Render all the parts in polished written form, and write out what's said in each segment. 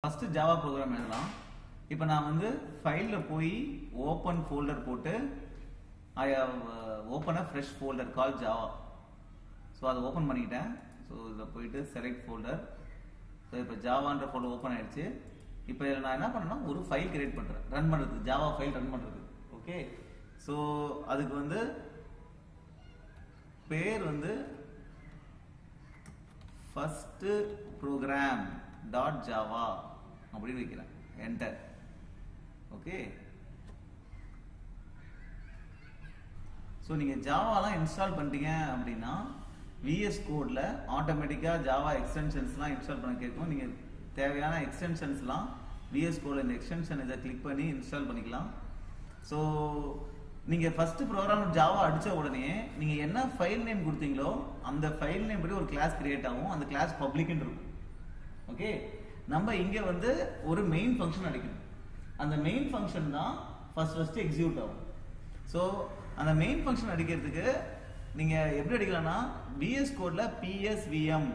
First Java program எழுதலாம். இப்போ நான் வந்து ஃபைல்ல போய் ஓப்பன் ஃபோல்டர் போட்டு I have open a fresh folder call Java. So அதை ஓப்பன் பண்ணிக்கிட்டேன். ஸோ இதில் போயிட்டு செலக்ட் ஃபோல்டர். ஸோ இப்போ ஜாவான்ற ஃபோல்டர் ஓப்பன் ஆயிடுச்சு. இப்போ இதில் நான் என்ன பண்ணேன்னா ஒரு ஃபைல் கிரியேட் பண்ணுறேன் ரன் பண்ணுறது, ஜாவா ஃபைல் ரன் பண்ணுறது. ஓகே, ஸோ அதுக்கு வந்து பேர் வந்து ஃபர்ஸ்ட் ப்ரோக்ராம் டாட் ஜாவா அப்படின்னு வைக்கிறேன். என்டர். ஓகே, ஸோ நீங்கள் ஜாவாலாம் இன்ஸ்டால் பண்ணிட்டீங்க அப்படின்னா விஎஸ் கோடில் ஆட்டோமேட்டிக்காக ஜாவா எக்ஸ்டென்ஷன்ஸ்லாம் இன்ஸ்டால் பண்ண கேட்கும். நீங்கள் தேவையான எக்ஸ்டென்ஷன்ஸ்லாம் விஎஸ் கோடில் இந்த எக்ஸ்டென்ஷன் இதை கிளிக் பண்ணி இன்ஸ்டால் பண்ணிக்கலாம். ஸோ நீங்கள் ஃபர்ஸ்ட் ப்ரோக்ராம் ஜாவா அடித்த உடனே நீங்கள் என்ன ஃபைல் நேம் கொடுத்தீங்களோ அந்த ஃபைல் நேம் படி ஒரு கிளாஸ் கிரியேட் ஆகும். அந்த கிளாஸ் பப்ளிக்னு இருக்கும். ஓகே, நம்ம இங்கே வந்து ஒரு மெயின் ஃபங்க்ஷன் அடிக்கணும். அந்த மெயின் ஃபங்க்ஷன் தான் ஃபர்ஸ்ட் எக்ஸிக்யூட் ஆகும். ஸோ அந்த மெயின் ஃபங்க்ஷன் அடிக்கிறதுக்கு நீங்கள் எப்படி அடிக்கலாம்னா vs கோடில் PSVM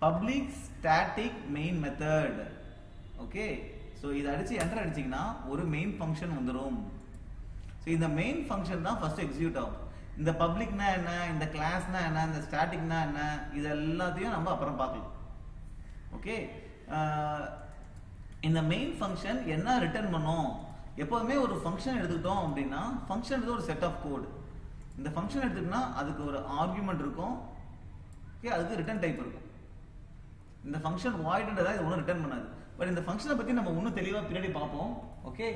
public static main method. Okay, so இதை அடித்து என்டர் அடிச்சிங்கன்னா ஒரு மெயின் ஃபங்க்ஷன் வந்துடும். ஸோ இந்த மெயின் ஃபங்க்ஷன் தான் ஃபர்ஸ்ட் எக்ஸிக்யூட் ஆகும். இந்த பப்ளிக்னா என்ன, இந்த கிளாஸ்னா என்ன, இந்த ஸ்டாட்டிக்னா என்ன, இது எல்லாத்தையும் நம்ம அப்புறம் பார்க்கலாம். ஓகே, இந்த மெயின் ஃபங்க்ஷன் என்ன ரிட்டர்ன் பண்ணும்? எப்போதுமே ஒரு ஃபங்க்ஷன் எடுத்துக்கிட்டோம் அப்படின்னா ஃபங்க்ஷன் ஒரு செட் ஆஃப் கோட். இந்த ஃபங்க்ஷன் எடுத்துக்கிட்டோம்னா அதுக்கு ஒரு ஆர்குமெண்ட் இருக்கும். ஓகே, அதுக்கு ரிட்டர்ன் டைப் இருக்கும். இந்த ஃபங்க்ஷன் வாய்டுன்றதா இது ஒன்றும் ரிட்டர்ன் பண்ணாது. பட் இந்த ஃபங்க்ஷனை பற்றி நம்ம இன்னும் தெளிவாக பின்னாடி பார்ப்போம். ஓகே,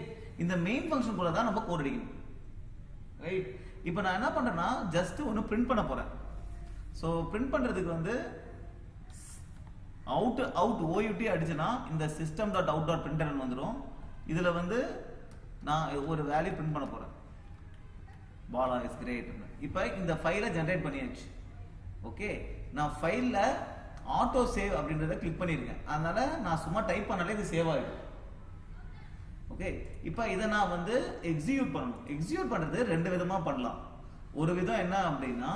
இந்த மெயின் ஃபங்க்ஷன் கூட தான் நம்ம கோட் அடிக்கணும். ரைட், இப்போ நான் என்ன பண்ணுறேன்னா ஜஸ்ட் ஒன்று பிரிண்ட் பண்ண போகிறேன். ஸோ பிரிண்ட் பண்ணுறதுக்கு வந்து அவுட் OUT அடிச்சுன்னா இந்த system dot out dot printer வந்துடும். இதில் வந்து நான் ஒரு வேல்யூ பிரிண்ட் பண்ண போகிறேன். Bala is great. இப்போ இந்த ஃபைலை ஜென்ரேட் பண்ணியாச்சு. ஓகே, நான் ஃபைலில் ஆட்டோ சேவ் அப்படின்றத கிளிக் பண்ணியிருக்கேன். அதனால நான் சும்மா டைப் பண்ணாலே இது சேவ் ஆகிடும். ஓகே, இப்போ இதை நான் வந்து எக்ஸிக்யூட் பண்ணணும். எக்ஸிக்யூட் பண்ணுறது ரெண்டு விதமாக பண்ணலாம். ஒரு விதம் என்ன அப்படின்னா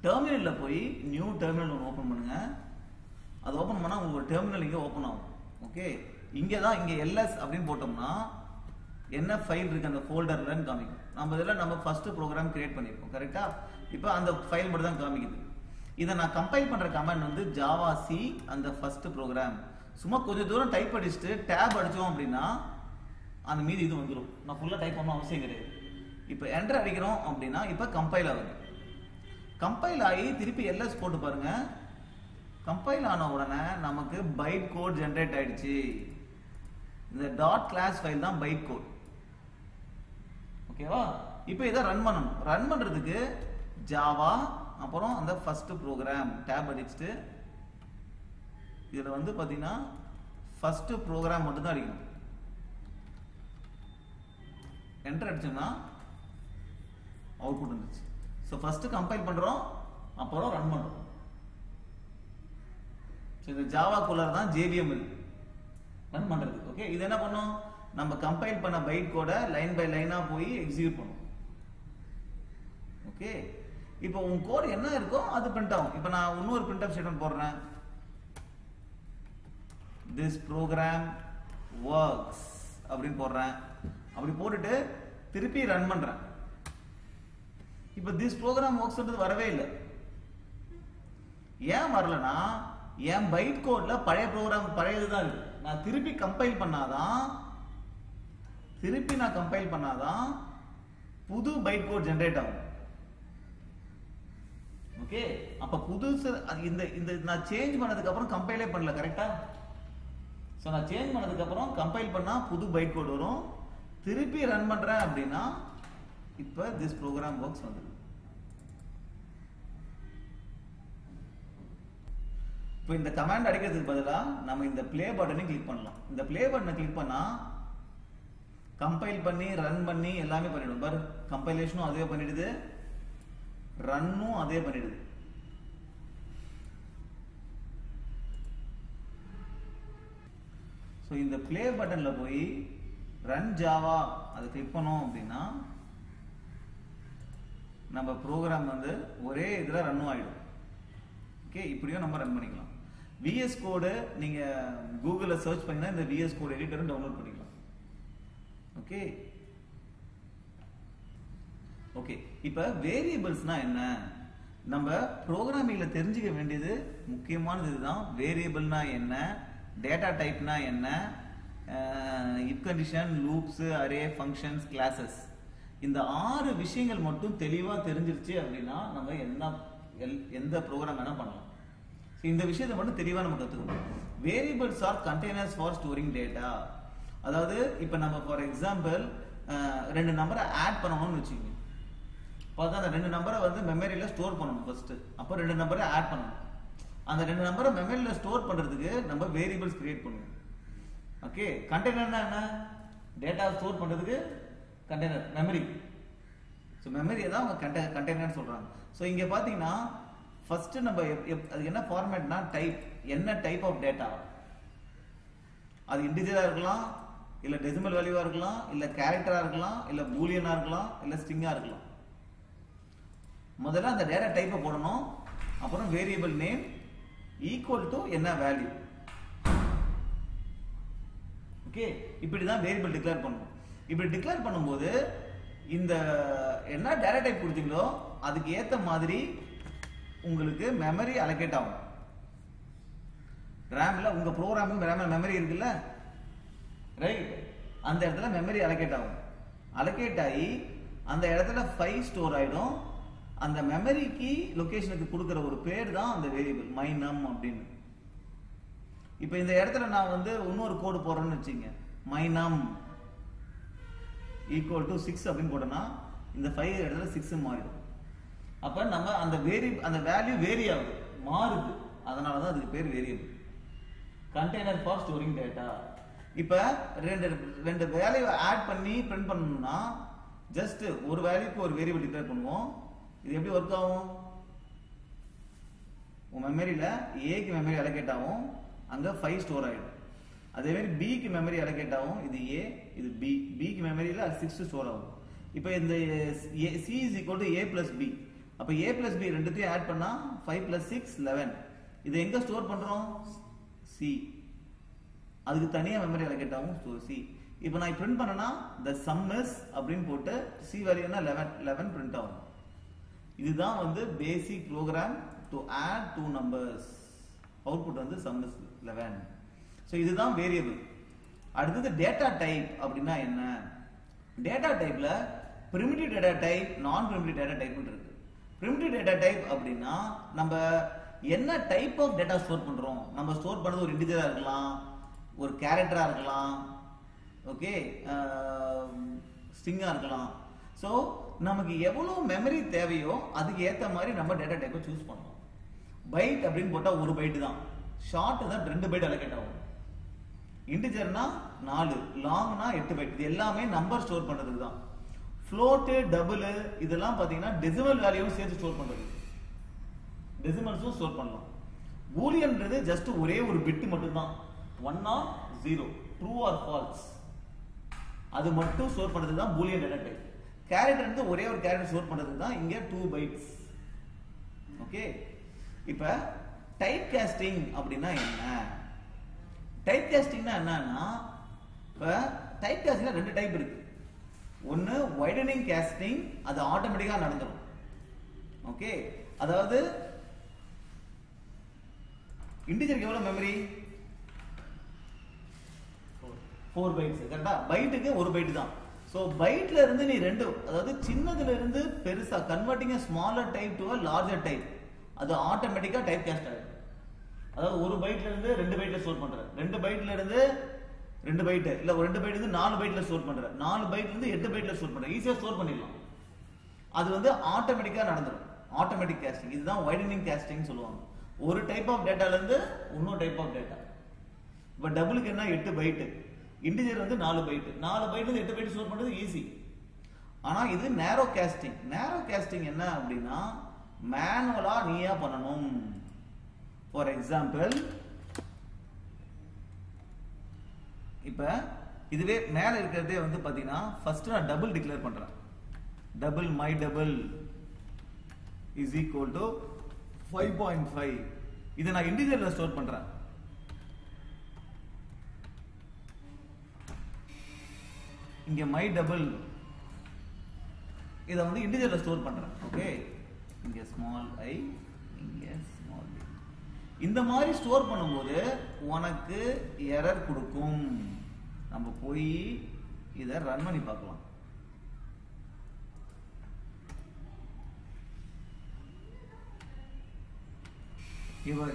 டெர்மினலில் போய் நியூ டெர்மினல் ஒன்று ஓப்பன் பண்ணுங்க. அது ஓப்பன் பண்ணால் உங்களுக்கு ஒரு டெர்மினல் இங்கே ஓப்பன் ஆகும். ஓகே, இங்கே தான் இங்கே LS அப்படின்னு போட்டோம்னா என்ன ஃபைல் இருக்கு அந்த ஃபோல்டர்லன்னு காமிக்கும். நம்ம இதில் நம்ம ஃபர்ஸ்ட் ப்ரோக்ராம் கிரியேட் பண்ணியிருக்கோம். கரெக்டா? இப்போ அந்த ஃபைல் மட்டும் தான் காமிக்குது. இதை நான் கம்பைல் பண்ணுற கமாண்ட் வந்து ஜாவா சி அந்த ஃபர்ஸ்ட் ப்ரோக்ராம். சும்மா கொஞ்சம் தூரம் டைப் அடிச்சுட்டு டேப் அடித்தோம் அப்படின்னா அந்த மீதி இது வந்துடும். நான் ஃபுல்லாக டைப் பண்ண அவசியம் கிடையாது. இப்போ என்டர் அடிக்கிறோம் அப்படின்னா இப்போ கம்பைல் ஆகுது. கம்பைல் ஆகி திருப்பி LS போட்டு பாருங்க. கம்பைல் ஆன உடனே நமக்கு பைட் கோட் ஜென்ரேட் ஆயிடுச்சு. இந்த டாட் கிளாஸ் ஃபைல் தான் பைட் கோட். ஓகேவா? இப்போ இதை ரன் பண்ணணும். ரன் பண்றதுக்கு ஜாவா அப்புறம் அந்த ஃபர்ஸ்ட் ப்ரோக்ராம் டேப் அடிச்சுட்டு இதில் வந்து பார்த்தீங்கன்னா ஃபர்ஸ்ட் ப்ரோக்ராம் மட்டும் தான் அடிக்கணும். என்டர் அடிச்சோம்னா அவுட்புட் வந்துச்சு. ஸோ ஃபர்ஸ்ட் கம்பைல் பண்றோம், அப்புறம் ரன் பண்றோம். ஸோ இந்த ஜாவா குள்ளர் தான் JVM ரன் பண்றது. ஓகே, இது என்ன பண்ணும்? நம்ம கம்பைல் பண்ண பைட் கோட லைன் பை லைனா போய் எக்ஸிக்யூட் பண்ணும். ஓகே, இப்போ உங்க கோட் என்ன இருக்கோ அது பிரிண்ட் ஆகும். இப்போ நான் இன்னொரு பிரிண்ட் அப் ஸ்டேட்மென்ட் போடுறேன். this program works அப்படின்னு போடுறேன். அப்படி போட்டுட்டு திருப்பி ரன் பண்றேன். இப்போ this program works வரவே இல்லை. ஏன் வரலனா என் பைட் கோட்ல பழைய ப்ரோக்ராம் பழையதுதான் இருக்கு. நான் திருப்பி கம்பைல் பண்ணாதான் புது பைட் கோட் ஜெனரேட் ஆகும். ஓகே, அப்ப புதுசு இந்த நான் சேஞ்ச் பண்ணதுக்கு அப்புறம் கம்பைலே பண்ணல. கரெக்டா? சோ நான் சேஞ்ச் பண்ணதுக்கு அப்புறம் கம்பைல் பண்ணா புது பைட் கோட் வரும். திருப்பி ரன் பண்றேன் அப்படின்னா இப்ப this program works வந்து. இப்போ இந்த கமாண்ட் அடிக்கிறதுக்கு பதிலா நம்ம இந்த ப்ளே பட்டனை கிளிக் பண்ணலாம். இந்த ப்ளே பட்டனை கிளிக் பண்ணா கம்பைல் பண்ணி ரன் பண்ணி எல்லாமே பண்ணிடும். பாரு, கம்பைலேஷனும் அதே பண்ணிடுது, ரன்னும் அதே பண்ணிடுது. ஸோ இந்த ப்ளே பட்டன்ல போய் ரன் ஜாவா அதை கிளிக் பண்ணோம் அப்படின்னா நம்ம ப்ரோக்ராம் வந்து ஒரே இதில் ரன்னும் ஆகிடும். ஓகே, இப்படியும் நம்ம ரன் பண்ணிக்கலாம். VS கோட் நீங்க கூகுள்ல சர்ச் பண்ணா இந்த VS கோட் எடிட்டரும் டவுன்லோட் பண்ணிக்கலாம். Okay okay. இப்போ வேரியபிள்ஸ்னா என்ன? நம்ம ப்ரோக்ராமிங்ல தெரிஞ்சுக்க வேண்டியது முக்கியமானது இதுதான். வேரியபிள்னா என்ன, டேட்டா டைப்னா என்ன, if condition, loops, array, functions, classes, இந்த 6 விஷயங்கள் மட்டும் தெளிவா தெரிஞ்சிருச்சு அப்படின்னா நம்ம எந்த ப்ரோக்ராம் வேணா பண்ணலாம். இந்த விஷயத்தை மட்டும் தெளிவா நம்ம கத்துக்கணும். Variables are containers for storing data. அதாவது இப்போ நம்ம ஃபார் எக்ஸாம்பிள் 2 நம்பரை ஆட் பண்ணணும்னு வச்சுக்கோங்க. பார்த்தா அந்த 2 நம்பரை வந்து மெமரியில ஸ்டோர் பண்ணணும் ஃபர்ஸ்ட். அப்போ 2 நம்பரை ஆட் பண்ணணும். அந்த 2 நம்பரை மெமரியில ஸ்டோர் பண்றதுக்கு நம்ம வேரியபிள்ஸ் கிரியேட் பண்ணுவோம். ஓகே. கண்டெய்னர்னா என்ன? டேட்டா ஸ்டோர் பண்றதுக்கு கண்டெய்னர் மெமரி. ஸோ மெமரியை தான் அவங்க கண்டெய்னர்னு சொல்றாங்க. ஸோ இங்க பாத்தீங்கன்னா ஃபர்ஸ்ட் நம்ம அது என்ன ஃபார்மேட்னா டைப். என்ன டைப் ஆஃப் டேட்டா? அது இன்டிஜரா இருக்கலாம், இல்ல டெசிமல் வேல்யூவா இருக்கலாம், இல்ல கேரக்டரா இருக்கலாம், இல்ல பூலியனா இருக்கலாம், இல்ல ஸ்ட்ரிங்கா இருக்கலாம். முதல்ல அந்த டேட்டா டைப்பை போடணும். அப்புறம் வேரியபிள் நேம் ஈக்குவல் டு என்ன வேல்யூ. ஓகே. இப்படி தான் வேரியபிள் டிக்ளேர் பண்ணணும். இப்படி டிக்ளேர் பண்ணும்போது இந்த என்ன டேட்டா டைப் கொடுத்தீங்களோ அதுக்கு ஏத்த மாதிரி உங்களுக்கு மெமரி அலோகேட் ஆகும். ரேம்ல உங்க ப்ரோக்ராமுக்கு ரேம்ல மெமரி இருக்குல்ல, ரைட்? அந்த இடத்துல மெமரி அலோகேட் ஆகும். அலோகேட் ஆகி அந்த இடத்துல ஃபைல் ஸ்டோர் ஆயிடும். அந்த மெமரிக்கு லொகேஷனுக்கு கொடுக்கிற ஒரு பேர் தான் அந்த வேரியபிள் mynum அப்படின்னு. இப்போ இந்த இடத்துல நான் வந்து இன்னொரு கோடு போடுறேன்னு வச்சுங்க, mynum ஈக்குவல் டு 6 அப்படின்னு போட்டோம்னா இந்த 5 இடத்துல 6 மாறிடும். அப்ப நம்ம அந்த வேல்யூ வேரி ஆகுது, மாறுது. அதனால தான் அதுக்கு பேர் variable. Container for storing data. இப்ப ரெண்டு வேல்யூ ஆட் பண்ணி பிரிண்ட் பண்ணணும்னா ஜஸ்ட் ஒரு வேல்யூக்கு ஒரு வேரியபிள் டிக்ளேர் பண்ணுவோம். இது எப்படி ஒர்க் ஆகும்? உங்க மெமரியில ஏக்கு மெமரி அலோகேட் ஆகும், அங்க 5 ஸ்டோர் ஆயிடும். அதே மாதிரி பிக்கு மெமரி அலோகேட் ஆகும், இது ஏ, இது பி. பிக்கு மெமரியில 6 ஸ்டோர் ஆகும். இப்போ இந்த C is equal to A plus B. அப்போ ஏ பிளஸ் பி ரெண்டுத்தையும் ஆட் பண்ணா 5 பிளஸ் 6 11. இதை எங்க ஸ்டோர் பண்றோம்? சி. அதுக்கு தனியா மெமரி அலோகேட் ஆகும் சி. இப்போ நான் பிரிண்ட் பண்ணனா the sum is அப்படின்னு போட்டு சி வேல்யூனா 11 பிரிண்ட் ஆகும். இதுதான் வந்து பேசிக் program to add 2 numbers. Output வந்து sum is 11. ஸோ இதுதான் வேரியபிள். அடுத்தது டேட்டா டைப் அப்படின்னா என்ன? டேட்டா டைப்ல பிரிமிட்டிவ் டேட்டா டைப், நான் பிரிமிட்டிவ் டேட்டா டைப் இருக்கு. பிரிமிட்டிவ் டேட்டா டைப் அப்படின்னா நம்ம என்ன டைப் ஆஃப் டேட்டா ஸ்டோர் பண்றோம். நம்ம ஸ்டோர் பண்ணது ஒரு இன்டிஜரா இருக்கலாம், ஒரு கேரக்டரா இருக்கலாம், ஓகே, ஸ்ட்ரிங்கா இருக்கலாம். ஸோ நமக்கு எவ்வளவு மெமரி தேவையோ அதுக்கு ஏற்ற மாதிரி நம்ம டேட்டா டைப்பை சூஸ் பண்ணலாம். பைட் அப்படின்னு போட்டா 1 பைட் தான், ஷார்ட் தான் 2 பைட் அலோகேட் ஆகும். இன்டிஜர்னா 4, லாங்னா 8 பைட். இது எல்லாமே நம்பர் ஸ்டோர் பண்றதுக்கு தான். ஃப்ளோட், டபுள் இதெல்லாம் பாத்தீங்கன்னா டெசிமல் வேல்யூவும் சேர்த்து ஸ்டோர் பண்றது. டெசிமல்ஸும் ஸ்டோர் பண்ணலாம். பூலியன்றது ஜஸ்ட் ஒரே ஒரு பிட் மட்டும் தான், 1 or 0, ட்ரூ ஆர் ஃபால்ஸ். அது மட்டும் ஸ்டோர் பண்றதுக்கு தான் பூலியன் டேட்டா டைப். கேரக்டர் வந்து ஒரே ஒரு கேரக்டர் ஸ்டோர் பண்றதுக்கு தான் இங்க 2 பைட்ஸ். ஓகே. இப்ப டைப் காஸ்டிங் அப்படின்னா என்ன? டைப் காஸ்டிங்னா என்னன்னா, இப்ப டைப் காஸ்டிங்ல 2 டைப் இருக்கு. ஒன்னு வைடனிங் காஸ்டிங், அது ஆட்டோமேட்டிக்கா நடந்துரும். ஓகே. அதாவது இன்டிஜருக்கு எவ்வளவு மெமரி? 4 பைட்ஸ். கரெக்டா? பைட்டுக்கு 1 பைட் தான். சோ பைட்ல இருந்து நீ 2, அதாவது சின்னதுல இருந்து பெருசா converting smaller type to larger type, அது ஆட்டோமேட்டிக்கா டைப் காஸ்ட் ஆகும். அதாவது 1 பைட்ல இருந்து 2 பைட்ல ஸ்டோர் பண்ற, 2 பைட்ல இருந்து 2 பைட், இல்ல 2 பைட்ல இருந்து 4 பைட்ல ஸ்டோர் பண்ற, 4 பைட்ல இருந்து 8 பைட்ல ஸ்டோர் பண்ற, ஈஸியா ஸ்டோர் பண்ணிடலாம். அது வந்து ஆட்டோமேட்டிக்கா நடந்துரும். Automatic costing. இதுதான் வைடனிங் காஸ்டிங் சொல்லுவாங்க. ஒரு டைப் ஆஃப் டேட்டால இருந்து இன்னொரு டைப் ஆஃப் டேட்டா. இப்ப டபுளுக்கு என்ன 8 பைட், இன்டிஜர் வந்து 4 பைட். 4 பைட்ல இருந்து 8 பைட் ஸ்டோர் பண்றது ஈஸி. ஆனா இது நேரோ காஸ்டிங். நேரோ காஸ்டிங் என்ன அப்படின்னா மேனுவலா நீயா பண்ணணும். ஃபார் எக்ஸாம்பிள், இப்ப இதுவே மேல இருக்கிறதே வந்து பாத்தீங்கன்னா ஃபர்ஸ்ட் நான் டபுள் டிக்ளேர் பண்றேன். Double my double is equal to 5.5. இதை நான் இன்டிஜர்ல ஸ்டோர் பண்றேன். இங்க my double இதை வந்து இன்டிஜர்ல ஸ்டோர் பண்றேன். ஓகே, இங்க ஸ்மால் I, இங்க ஸ்மால் b. இந்த மாதிரி ஸ்டோர் பண்ணும்போது உனக்கு எரர் கொடுக்கும். நம்ம போய் இதை ரன் பண்ணி பார்க்கலாம்.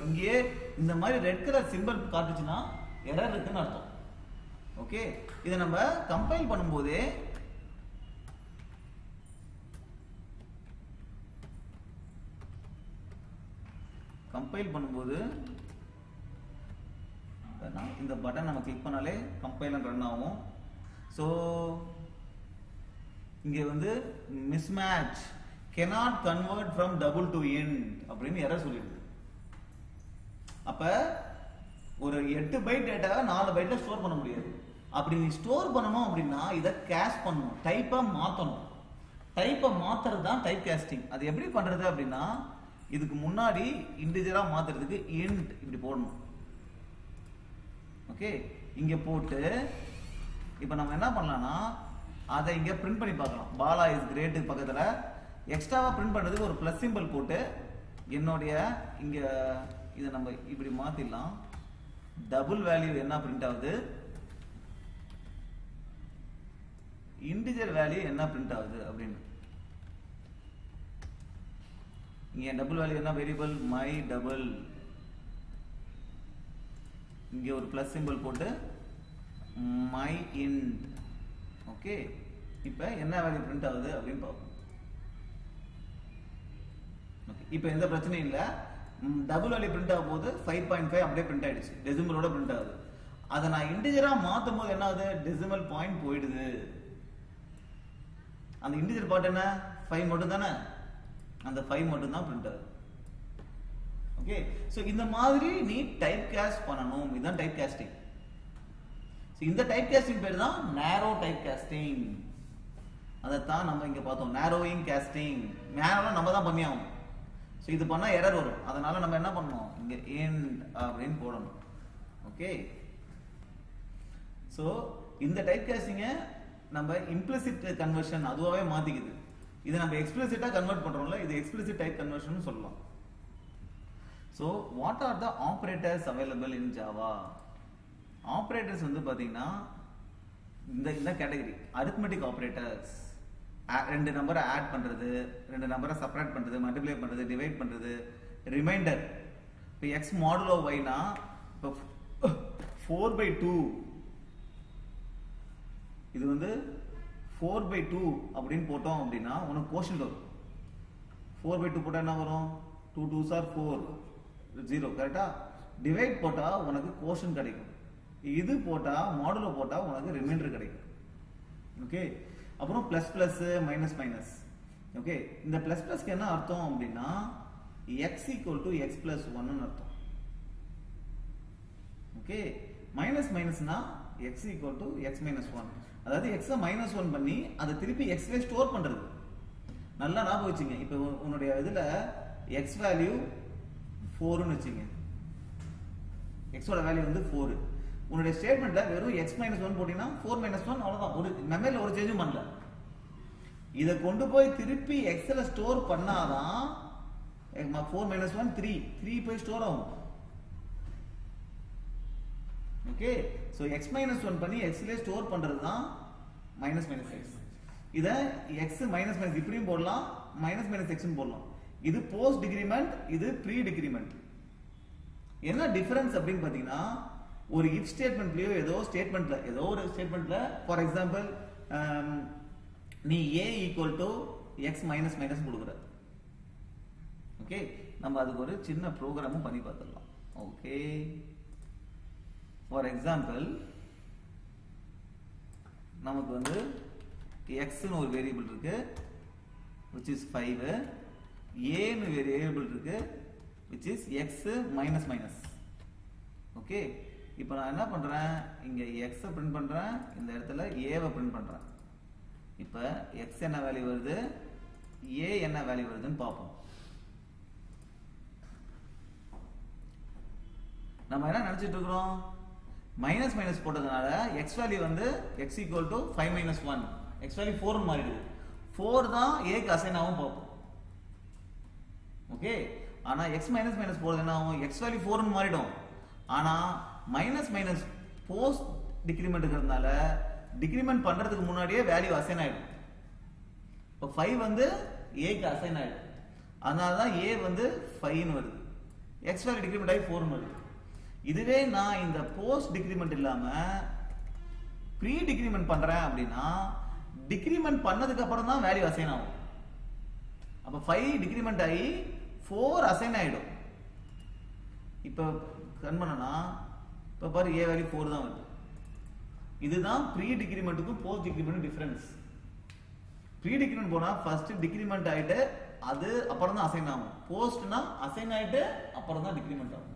இங்கே இந்த மாதிரி ரெட் கலர் சிம்பிள் காட்டுச்சுன்னா எரர் இருக்குன்னு அர்த்தம். ஓகே, இதை நம்ம கம்பைல் பண்ணும்போதே இந்த பட்டன் நம்ம கிளிக் பண்ணாலே கம்பைல் ரன் ஆகும். ஸோ இங்கே வந்து mismatch cannot convert from double to int அப்படின்னு எரர் சொல்லிடுது. அப்ப ஒரு 8 பைட் டேட்டாவை 4 பைட்ல ஸ்டோர் பண்ண முடியாது. அப்படி நீ ஸ்டோர் பண்ணணும் அப்படின்னா இதை கேஷ் பண்ணணும், டைப்பை மாற்றணும். டைப்பை மாத்துறது தான் டைப் கேஸ்டிங். அது எப்படி பண்றது அப்படின்னா, இதுக்கு முன்னாடி இன்டிஜரா மாத்துறதுக்கு இன்ட் இப்படி போடணும். ஓகே, இங்க போட்டு இப்போ நம்ம என்ன பண்ணலாம்னா அதை இங்க பிரிண்ட் பண்ணி பார்க்கலாம். பாலா இஸ் கிரேட் பக்கத்துல எக்ஸ்ட்ராவா பிரிண்ட் பண்றதுக்கு ஒரு பிளஸ் சிம்பிள் போட்டு என்னுடைய இங்க இதை நம்ம இப்படி மாத்திடலாம். டபுள் வேல்யூ என்ன பிரிண்ட் ஆகுது, இன்டிஜர் வேல்யூ என்ன பிரிண்ட் ஆகுது அப்படின்னு. இங்க டபுள் வேல்யூ என்ன வேரியபிள் மை டபுள், இங்க ஒரு பிளஸ் சிம்பிள் போட்டு மை இன்ட். ஓகே, இப்போ என்ன வேல்யூ பிரிண்ட் ஆகுது அப்படின்னு பார்ப்போம். ஓகே, இப்போ எந்த பிரச்சனையும் இல்லை. டபுள் வேல்யூ பிரிண்ட் ஆகும் போது 5.5 அப்படியே பிரிண்ட் ஆயிடுச்சு, டெசிமலோட பிரிண்ட் ஆகுது. அதை நான் இன்டிஜரா மாத்தும் போது என்ன ஆகுது, டெசிமல் பாயிண்ட் போயிடுது. அந்த இன்டிஜர் பார்ட் என்ன 5 மட்டும் தானே, அந்த 5 மட்டும் தான் பிரிண்ட் ஆகுது. ஓகே, சோ இந்த மாதிரி நீ டைப் காஸ்ட் பண்ணணும். இதுதான் டைப் காஸ்டிங். இந்த டைப் காஸ்டிங் பேர் தான் நேரோ டைப் காஸ்டிங். அதைத்தான் நம்ம இங்க பார்த்தோம், நேரோயிங் காஸ்டிங். நேரோல நம்ம தான் பண்ணி ஆகணும். ஸோ இது பண்ணா எரர் வரும். அதனால நம்ம என்ன பண்ணணும், இங்க end அப்படின்னு போடணும். ஓகே, ஸோ இந்த டைப் காஸ்டிங்கை நம்ம இம்ப்ளிசிட் கன்வர்ஷன் அதுவாகவே மாத்திக்குது. இதை நம்ம எக்ஸ்பிளிசிட்டா கன்வெர்ட் பண்றோம்ல, இது எக்ஸ்பிளிசிட் டைப் கன்வர்ஷன் சொல்லலாம். So what are the operators available in Java? Operators வந்து பாத்தீங்கன்னா இந்த கேட்டகரி அரித்மெட்டிக் ஆப்ரேட்டர்ஸ். 2 நம்பரை ஆட் பண்றது, 2 நம்பரை சப்ராக்ட் பண்றது, மல்டிப்ளை பண்றது, டிவைட் பண்றது, ரிமைண்டர். இப்போ x மாடுலோ yனா இப்போ 4/2 இது வந்து 4/2 அப்படின்னு போட்டோம் அப்படின்னா உனக்கு கோஷன் வரும். 4/2 போட்டா என்ன வரும், 2 2s are 4 0 கரெக்டா. டிவைட் போட்டா உனக்கு கோஷன் கிடைக்கும். இது போட்டா மாடுலோ போட்டா உனக்கு ரிமைண்டர் கிடைக்கும். ஓகே, அப்புறம் plus plus minus minus. Okay, இந்த பிளஸ் பிளஸ்க்கு என்ன அர்த்தம் அப்படின்னா x = x + 1 அர்த்தம். ஓகே, மைனஸ் மைனஸ்னா x = x - 1, அதாவது x -1 பண்ணி அதை திருப்பி x ல ஸ்டோர் பண்றது. நல்லா ஞாபகம் வச்சுங்க. இப்போ உன்னுடைய இதுல x வேல்யூ 4ன்னு வச்சுங்க, x ஓட வேல்யூ வந்து 4. உன்னுடைய ஸ்டேட்மெண்ட்ல வெறும் x - 1 போட்டீங்கன்னா 4 - 1 அவ்வளவுதான். ஒரு மெமரியில ஒரு சேஞ்சும் பண்ணல. இதை கொண்டு போய் திருப்பி x ல ஸ்டோர் பண்ணாதான் 4 - 1 3 போய் ஸ்டோர் ஆகும். ஓகே, சோ x - 1 பண்ணி x ல ஸ்டோர் பண்றது தான் -x. இத x - இப்படியும் போடலாம், -x ன்னு போடலாம். இது போஸ்ட் டிக்ரிமெண்ட், இது ப்ரீ டிக்ரிமெண்ட். என்ன டிஃபரன்ஸ் அப்படின்னு பாத்தீங்கன்னா, ஒரு if ஸ்டேட்மெண்ட்லயோ ஏதோ ஒரு ஸ்டேட்மெண்ட்ல ஃபார் எக்ஸாம்பிள் நீ a = x - கொடுக்குற. ஓகே, நம்ம அதுக்கு ஒரு சின்ன ப்ரோக்ராமும் பண்ணி பார்த்துடலாம். ஓகே, ஃபார் எக்ஸாம்பிள் நமக்கு வந்து x ன்னு ஒரு வேரியபிள் இருக்கு which is 5, a ன்னு வேரியபிள் இருக்கு which is x -. ஓகே, இப்போ நான் என்ன பண்றேன், இங்க x பிரிண்ட் பண்றேன், இந்த இடத்துல a வை பிரிண்ட் பண்றேன். இப்போ x என்ன வேல்யூ வருது, a என்ன வேல்யூ வருதுன்னு பார்ப்போம். நம்ம என்ன நினைச்சிட்டு இருக்கிறோம், மைனஸ் மைனஸ் போட்டதுனால எக்ஸ் வேல்யூ வந்து X equal to 5 - 1, X value 4 மாறிடுது. 4 தான் ஏக்கு அசைன் ஆகும் பார்ப்போம். ஓகே, ஆனா எக்ஸ் மைனஸ் மைனஸ் போறது என்ன ஆகும், எக்ஸ் வேல்யூ 4 மாறிடும். ஆனா மைனஸ் மைனஸ் போஸ்ட் டிக்ரிமெண்ட் இருக்கிறதுனால டிக்ரிமெண்ட் பண்றதுக்கு முன்னாடியே வேல்யூ அசைன் ஆயிடும். இப்போ 5 வந்து ஏக்கு அசைன் ஆயிடும். அதனால தான் ஏ வந்து 5 வருது. எக்ஸ் வேல்யூ டிக்ரிமெண்ட் ஆகி 4 வருது. இதுவே நான் இந்த போஸ்ட் டிக்ரிமெண்ட் இல்லாம ப்ரீ டிக்ரிமெண்ட் பண்றேன் அப்படின்னா டிக்ரிமெண்ட் பண்ணதுக்கு அப்புறம் தான் வேல்யூ அசைன் ஆகும். அப்ப 5 டிக்ரிமெண்ட் ஆகி 4 அசைன் ஆயிடும். இப்போ கன் பண்ணனா இப்போ பாரு ஏ வேல்யூ 4 தான் வருது. இதுதான் pre டிக்ரிமெண்ட்டுக்கும் post decrement difference. Pre decrement போனா ஃபர்ஸ்ட் டிக்ரிமெண்ட் ஆயிட்டு அது அப்புறம் தான் அசைன் ஆகும். போஸ்ட்னா அசைன் ஆயிட்டு அப்புறம் தான் டிக்ரிமெண்ட் ஆகும்.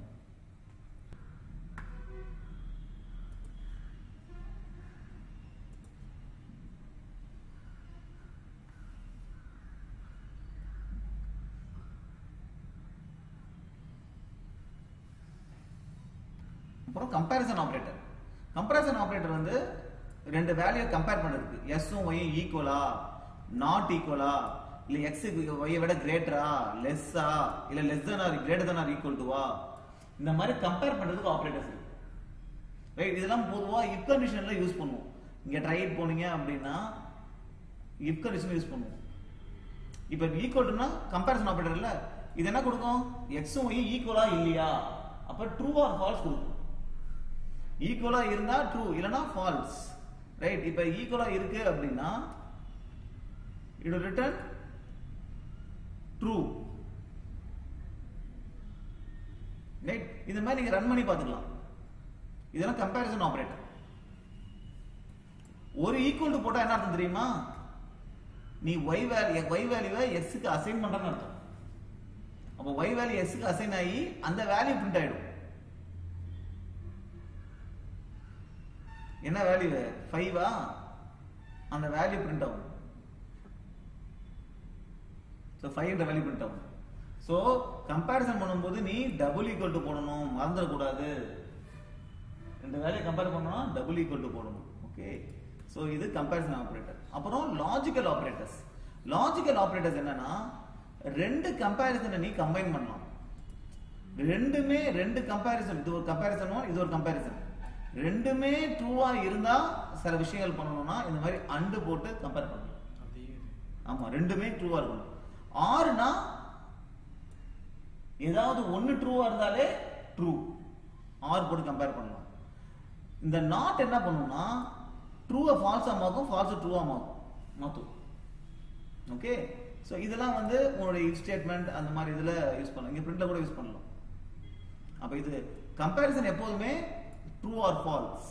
அப்புறம் கம்பேரிசன் ஆபரேட்டர். கம்பேரிசன் ஆபரேட்டர் வந்து ரெண்டு வேல்யூ கம்பேர் பண்றதுக்கு, எஸ்ஸும் ஒய்யும் ஈக்குவலா நாட் ஈக்குவலா, இல்ல எக்ஸ் ஒய்யை விட கிரேட்டரா லெஸ்ஸா, இல்ல less than R greater than R equal டுவா, இந்த மாதிரி கம்பேர் பண்றதுக்கு ஆபரேட்டர்ஸ் இருக்கு. ரைட், இதெல்லாம் பொதுவா இஃப் கண்டிஷன்ல யூஸ் பண்ணுவோம். இங்க ட்ரைட் போனீங்க அப்படின்னா இஃப் கண்டிஷன் யூஸ் பண்ணுவோம். இப்போ ஈக்குவல் டுனா கம்பேரிசன் ஆபரேட்டர் இல்ல, இது என்ன கொடுக்கும், எக்ஸும் ஒய்யும் ஈக்குவலா இல்லையா, அப்ப ட்ரூ ஆர் ஃபால்ஸ் கொடுக்கும். ஈக்குவலா இருந்தா ட்ரூ, இல்லனா ஃபால்ஸ். ரைட், இப்ப ஈக்குவலா இருக்கு அப்படின்னா it will return true. Right, இந்த மாதிரி நீங்க ரன் பண்ணி பாத்துக்கலாம். இதெல்லாம் கம்பேரிசன் ஆபரேட்டர். ஒரு ஈக்குவல் டு போட்டா என்ன அர்த்தம் தெரியுமா, நீ y வேல்யூவை x க்கு அசைன் பண்றன்னு அர்த்தம். அப்ப y வேல்யூ x க்கு அசைன் ஆகி அந்த வேல்யூ பிரிண்ட் ஆயிடும். என்ன வேல்யூ 5 அந்த வேல்யூ பிரிண்ட் ஆகும். சோ 5 என்ற வேல்யூ பிரிண்ட் ஆகும். சோ கம்பேரிசன் பண்ணும்போது நீ டபுள் ஈக்குவல் டு போடணும், மறந்துட கூடாது. ரெண்டு வேல்யூ கம்பேர் பண்ணனும் டபுள் ஈக்குவல் டு போடணும். ஓகே, சோ இது கம்பேரிசன் ஆபரேட்டர். அப்புறம் லாஜிக்கல் ஆபரேட்டர்ஸ். லாஜிக்கல் ஆபரேட்டர்ஸ் என்னன்னா ரெண்டு கம்பேரிசனை நீ கம்பைன் பண்ணலாம். ரெண்டுமே ரெண்டு கம்பேரிசன், இது ஒரு கம்பேரிசனும் இது ஒரு கம்பேரிசன், ரெண்டுமே ட்ரூவா இருந்தா சில விஷயங்கள் பண்ணணும்னா இந்த மாதிரி அண்டு போட்டு கம்பேர் பண்ணலாம். ஆமா, ரெண்டுமே ட்ரூவா இருக்கணும். ஆறுனா ஏதாவது ஒன்னு ட்ரூவா இருந்தாலே ட்ரூ, ஆறு போட்டு கம்பேர் பண்ணலாம். இந்த நாட் என்ன பண்ணும்னா ட்ரூவை ஃபால்ஸா மாத்தும், ஃபால்ஸை ட்ரூவா மாத்தும். ஓகே, சோ இதெல்லாம் வந்து உங்களுடைய இஃப் ஸ்டேட்மெண்ட் அந்த மாதிரி இதுல யூஸ் பண்ணலாம். இங்க பிரிண்ட்ல கூட யூஸ் பண்ணலாம். அப்ப இது கம்பேரிசன் எப்போதுமே ட்ரூ ஆர் ஃபால்ஸ்,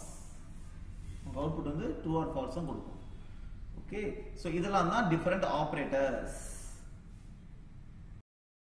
அவுட்புட் வந்து ட்ரூ ஆர் ஃபால்ஸ் கொடுக்கும். ஓகே, சோ இதெல்லாம் தான் டிஃபரண்ட் ஆபரேட்டர்ஸ்.